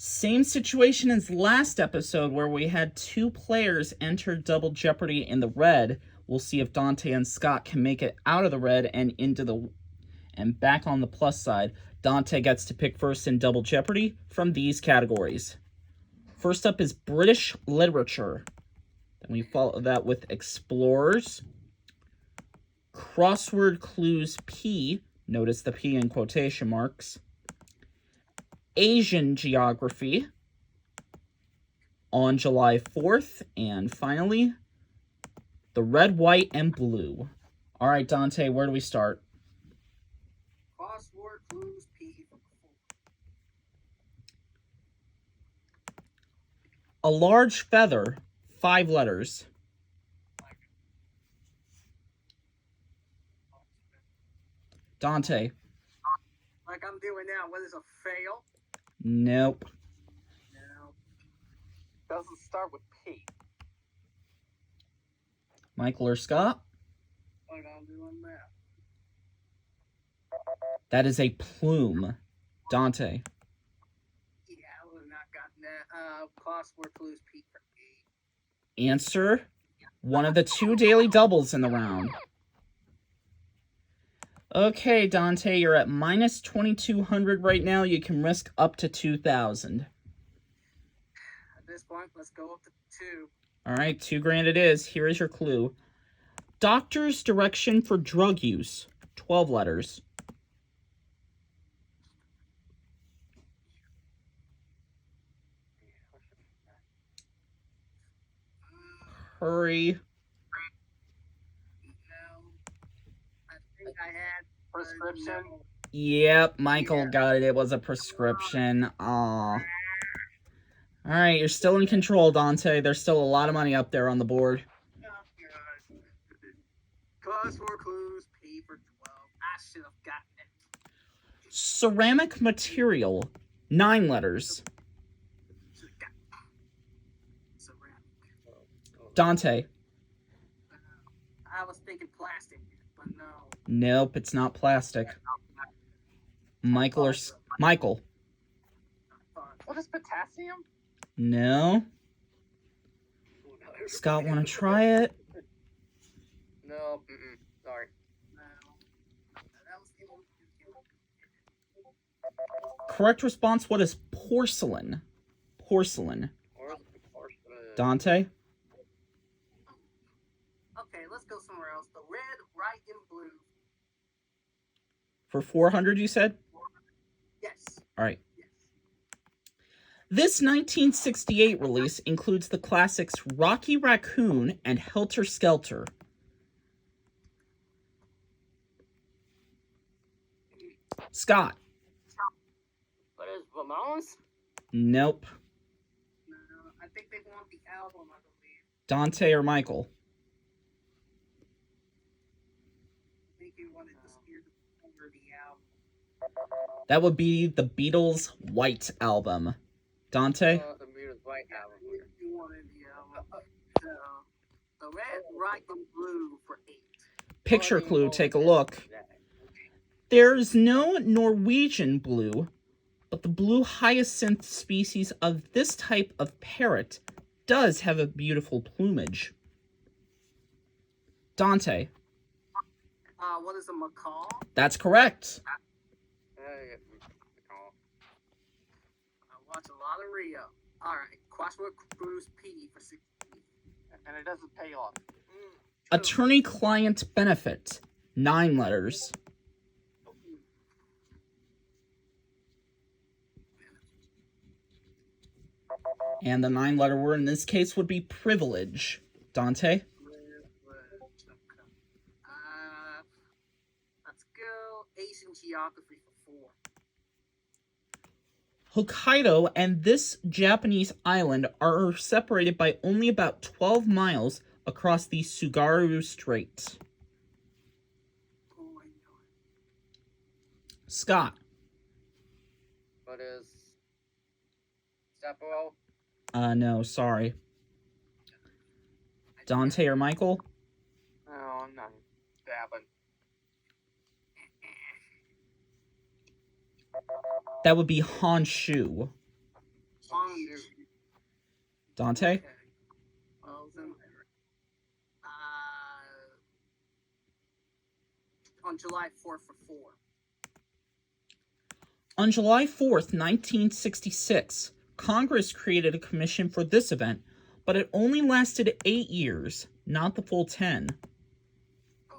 Same situation as last episode where we had 2 players enter Double Jeopardy in the red. We'll see if Dontae and Scott can make it out of the red and back on the plus side. Dontae gets to pick first in Double Jeopardy from these categories. First up is British literature. Then we follow that with explorers, crossword clues P, notice the P in quotation marks, Asian geography on July 4th, and finally, the red, white, and blue. All right, Dontae, where do we start? Crossword clues P. A large feather, 5 letters. Dontae. Like I'm doing now, what is a fail? Nope. No. Doesn't start with P. Michael or Scott? Like I'm doing that. That is a plume. Dontae. Yeah, I would have not gotten that. Crossword clues P for E. Answer, one of the 2 daily doubles in the round. Okay, Dontae, you're at minus 2,200 right now. You can risk up to 2,000. At this point, let's go up to 2. All right, $2,000 it is. Here is your clue. Doctor's direction for drug use, 12 letters. Hurry. I think I had prescription. Yep, Michael got it. It was a prescription. Aw. All right, you're still in control, Dontae. There's still a lot of money up there on the board. Crossword clues P for 12. I should have gotten it. Ceramic material, 9 letters. Should have gotten ceramic. Dontae. I was thinking plastic, but no. Nope, it's not plastic. Michael. What is potassium? No. Scott, want to try it? No. Sorry. Correct response, what is porcelain? Porcelain. Dontae? Okay, let's go somewhere else. The red, white, and blue. For 400, you said? Yes. All right. Yes. This 1968 release includes the classics Rocky Raccoon and Helter Skelter. Scott. What is Ramones? Nope. No, I think they want the album, I believe. Dontae or Michael? I think you wanted to steer over the album. That would be the Beatles' White Album. Dontae? The Beatles' White Album. You wanted the album. The red, white, and blue for 8. Picture clue, take a look. There's no Norwegian blue, but the blue hyacinth species of this type of parrot does have a beautiful plumage. Dontae. What is a macaw? That's correct. I watch a lot of Rio. Alright, crossword clues P for 60. And it doesn't pay off. Attorney-client benefit, 9 letters. And the 9-letter word in this case would be privilege. Dontae? Let's go Asian geography for 4. Hokkaido and this Japanese island are separated by only about 12 miles across the Tsugaru Strait. Scott. What is Sapporo? No, sorry. Dontae or Michael? Oh, I'm not dabbing. That would be Honshu. Dante? Okay. Well, then, on July 4th for 4. On July 4th, 1966, Congress created a commission for this event, but it only lasted 8 years, not the full 10. Oh.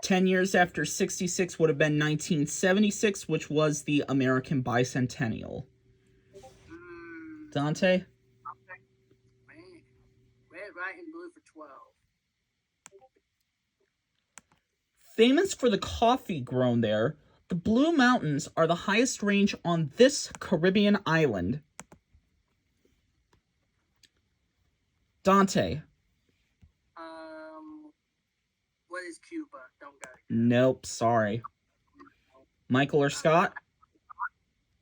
10 years after 66 would have been 1976, which was the American Bicentennial. Dante? Okay. Red, white, and blue for 12. Famous for the coffee grown there, the Blue Mountains are the highest range on this Caribbean island. Dante? What is Cuba? Don't got it. Nope, sorry. Michael or Scott?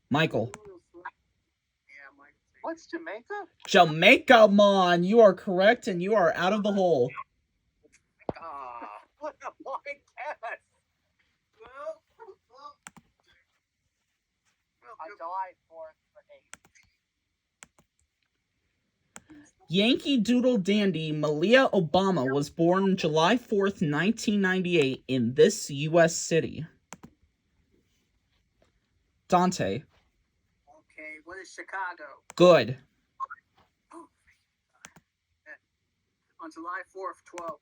Michael. Yeah, Michael. What's Jamaica? Jamaica, Mon! You are correct, and you are out of the hole. What a blind guess! Well, On July 4th for 8. Yankee Doodle dandy Malia Obama was born July 4th, 1998 in this U.S. city. Dante. okay, what is Chicago? Good. Oh, on July 4th, 1200.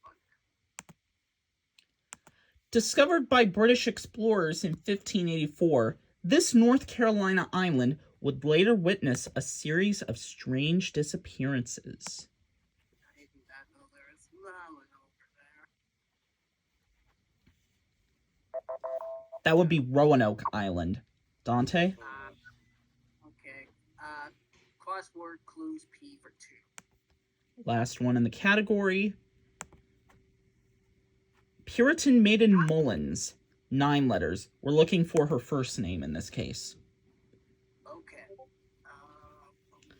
Discovered by British explorers in 1584, this North Carolina island would later witness a series of strange disappearances. I did not know there is island over there. That would be Roanoke Island. Dante? Okay. Crossword clues P for 2. Last one in the category. Puritan Maiden Mullins. 9 letters. We're looking for her first name in this case. Okay.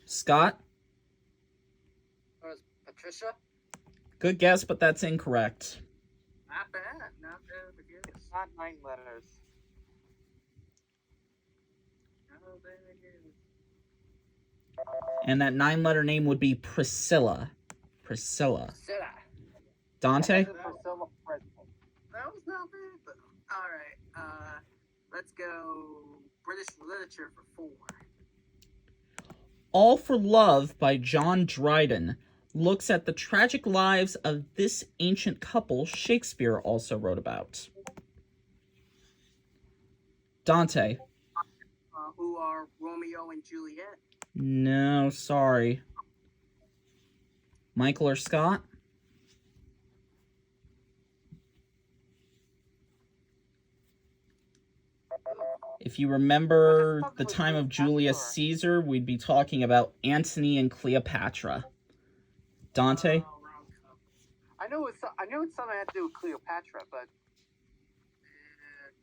Scott? Patricia? Good guess, but that's incorrect. Not bad. Not bad. But yes. It's not 9 letters. Not bad. Yes. And that 9-letter name would be Priscilla. Priscilla. Priscilla. Dante? Priscilla Presley. That was not bad, but all right. Let's go British literature for 4. All for Love by John Dryden looks at the tragic lives of this ancient couple Shakespeare also wrote about. Dante. Who are Romeo and Juliet? No, sorry. Michael or Scott? If you remember the time of Julius Caesar, we'd be talking about Antony and Cleopatra. Dante? I knew it's something had to do with Cleopatra, but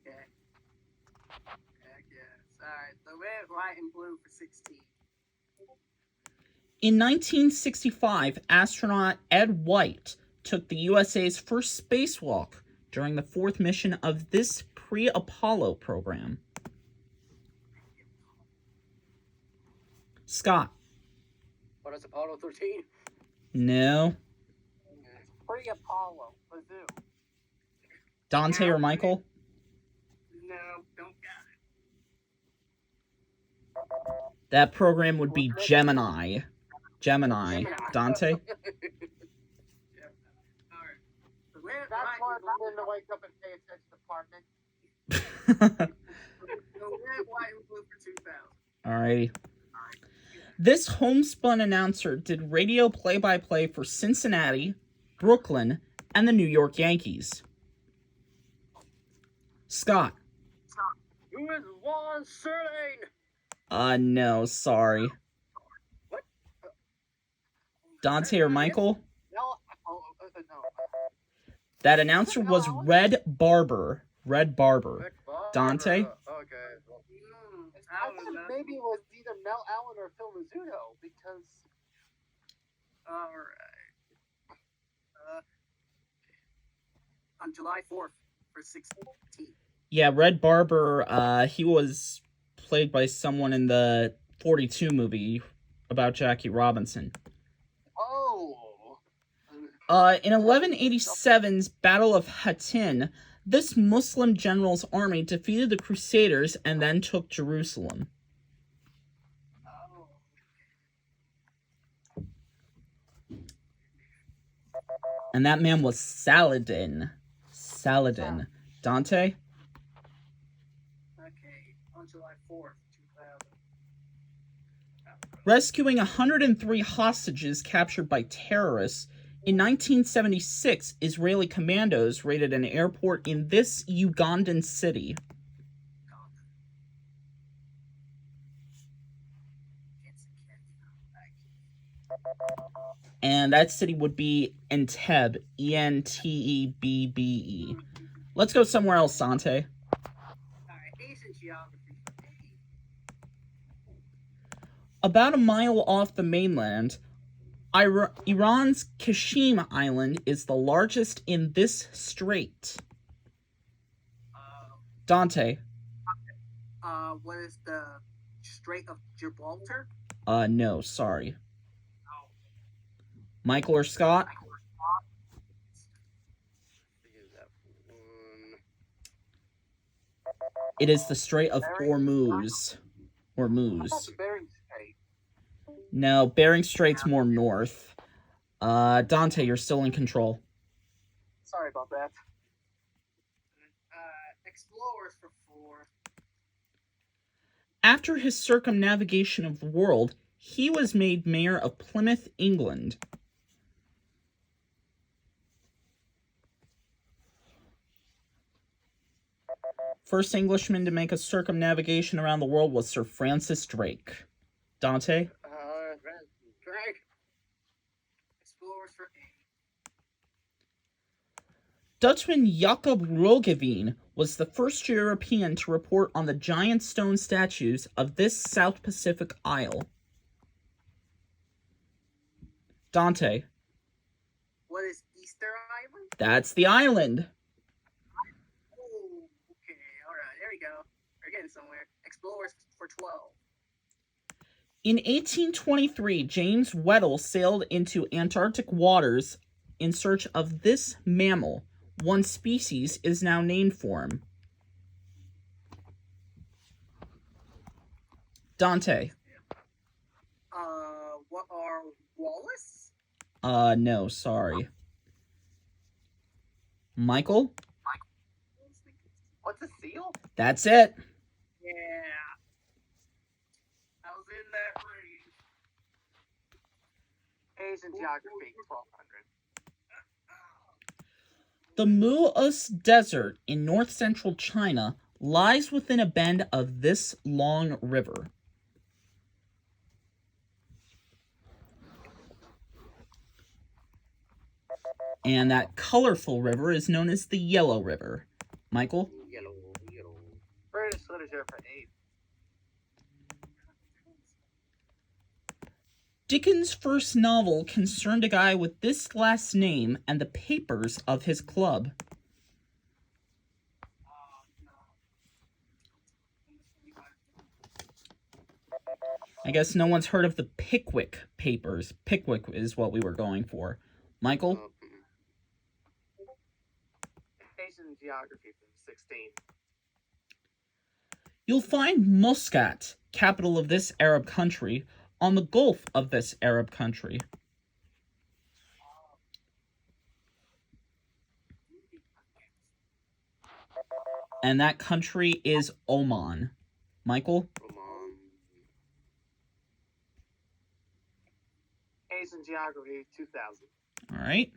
Okay. I guess. All right. The red, white, and blue for 16. In 1965, astronaut Ed White took the USA's first spacewalk during the 4th mission of this pre-Apollo program. Scott? what is Apollo 13? No. Pre-Apollo, Mizzou. Dante or Michael? No, don't got it. That program would be Gemini. Gemini. Dante? All right. The red, That's white, why and I'm going to wake up and pay attention department. the red, white, and blue for 2,000. Alrighty. This homespun announcer did radio play-by-play for Cincinnati, Brooklyn, and the New York Yankees. Scott? Who is Juan Serling? No, sorry. What? Dante or Michael? No. That announcer was Red Barber. Red Barber. Dante? Okay. I thought maybe it was either Mel Allen or Phil Rizzuto because. All right. On July 4th for 16. Yeah, Red Barber, he was played by someone in the 42 movie about Jackie Robinson. Oh. In 1187's Battle of Hattin, this Muslim general's army defeated the Crusaders and then took Jerusalem. Oh. And that man was Saladin. Saladin. Dante? Okay, on July 4th, 2000. Rescuing 103 hostages captured by terrorists, in 1976, Israeli commandos raided an airport in this Ugandan city. And that city would be Entebbe, Entebbe. Let's go somewhere else, Dante. Alright, Asian geography. About a mile off the mainland, Iran's Kashim Island is the largest in this strait. Dante. What is the Strait of Gibraltar? No, sorry. Michael or Scott? It is the Strait of Hormuz. Hormuz. Bering Strait. No, Bering Strait's more north. Dante, you're still in control. Sorry about that. Explorers for 4. After his circumnavigation of the world, he was made mayor of Plymouth, England. First Englishman to make a circumnavigation around the world was Sir Francis Drake. Dante? Drake. Explorers for 8. Dutchman Jacob Roggeveen was the first European to report on the giant stone statues of this South Pacific isle. Dante? What is Easter Island? That's the island. Oh, okay, alright, there we go. We're getting somewhere. Explorers for 12. In 1823, James Weddell sailed into Antarctic waters in search of this mammal. One species is now named for him. Dante? What are Wallace? No, sorry. Michael? What's a seal? That's it. Yeah. I was in that range. Asian geography, 1200. The Mu'us Desert in north-central China lies within a bend of this long river. And that colorful river is known as the Yellow River. Michael? Yellow. British literature for 8. Dickens' first novel concerned a guy with this last name and the papers of his club. I guess no one's heard of the Pickwick Papers. Pickwick is what we were going for. Michael? Asian geography for 16. You'll find Muscat, capital of this Arab country, on the Gulf of this Arab country. And that country is Oman. Michael? Asian geography 2000. All right.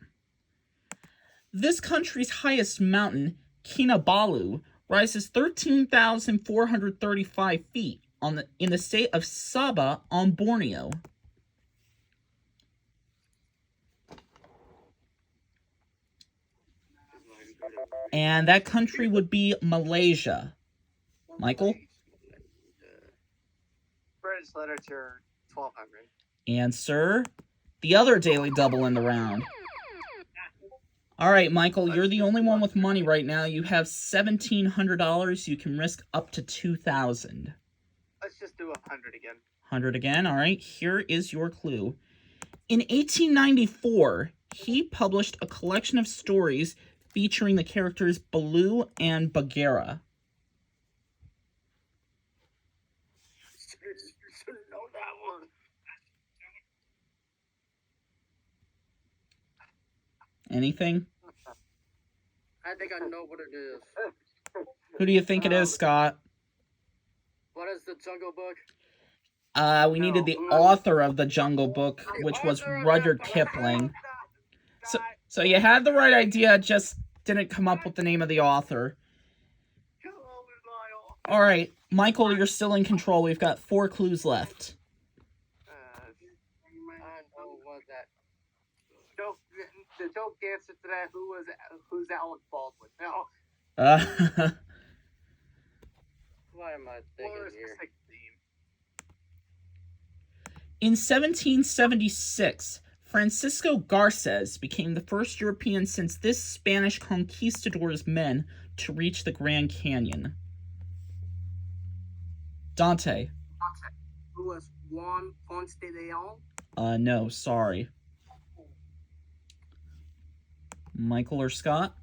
This country's highest mountain, Kinabalu, rises 13,435 feet in the state of Sabah on Borneo. And that country would be Malaysia. Michael? British literature 1200. And, sir, the other Daily Double in the round. All right, Michael, you're the only one with money right now. You have $1,700. You can risk up to $2,000. Let's just do 100 again. 100 again. All right, here is your clue. In 1894, he published a collection of stories featuring the characters Baloo and Bagheera. Should know that one. Anything? I think I know what it is. Who do you think it is, Scott? What is the Jungle Book? We needed the author of the Jungle Book, which was Rudyard Kipling. So you had the right idea, just didn't come up with the name of the author. All right, Michael, you're still in control. We've got 4 clues left. I know what that. The joke answer to that, who's Alec Baldwin? No. What am I thinking Or a here? specific theme. In 1776, Francisco Garces became the first European since this Spanish conquistador's men to reach the Grand Canyon. Dante. Who was Juan Ponce de Leon? No, sorry. Michael or Scott?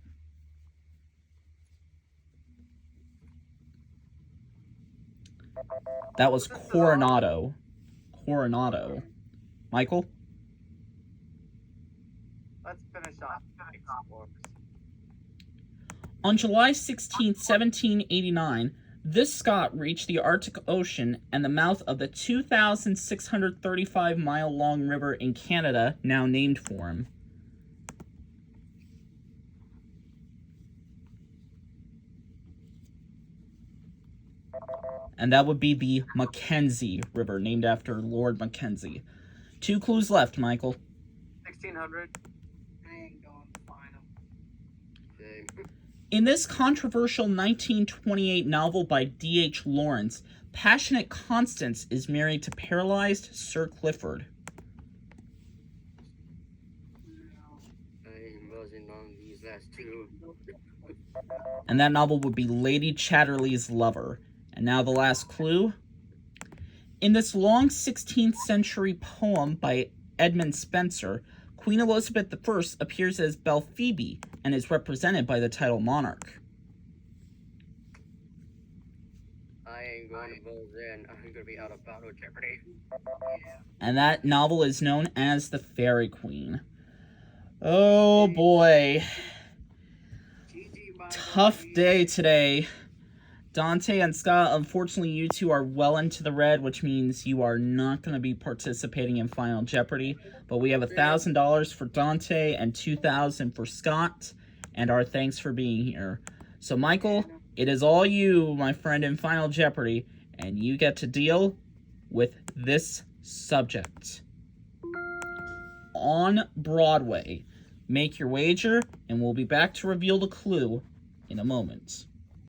That was Coronado. Coronado. Michael? Let's finish off. On July 16, 1789, this Scot reached the Arctic Ocean and the mouth of the 2,635-mile-long river in Canada, now named for him. And that would be the Mackenzie River, named after Lord Mackenzie. 2 clues left, Michael. 1600. I ain't going to find him. Shame. In this controversial 1928 novel by D.H. Lawrence, Passionate Constance is married to paralyzed Sir Clifford. I wasn't on these last 2. And that novel would be Lady Chatterley's Lover. And now the last clue. In this long 16th century poem by Edmund Spenser, Queen Elizabeth I appears as Belphoebe and is represented by the title monarch. I ain't going to buzz in. I'm going to be out of Double Jeopardy. And that novel is known as The Fairy Queen. Oh boy. Tough day today. Dontae and Scott, unfortunately you two are well into the red, which means you are not going to be participating in Final Jeopardy. But we have $1,000 for Dontae and $2,000 for Scott, and our thanks for being here. So Michael, it is all you, my friend, in Final Jeopardy, and you get to deal with this subject. On Broadway. Make your wager, and we'll be back to reveal the clue in a moment.